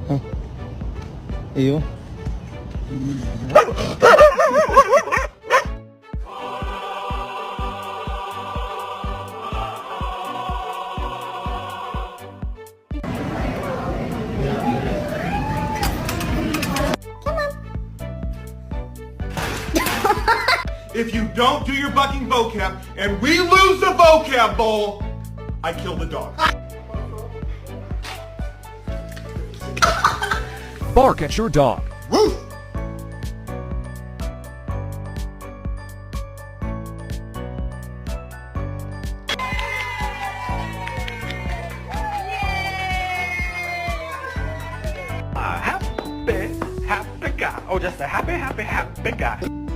Huh. Ew. If you don't do your bucking vocab and we lose the vocab bowl, I kill the dog. Bark at your dog. Woof! Happy guy. Oh, just a happy guy.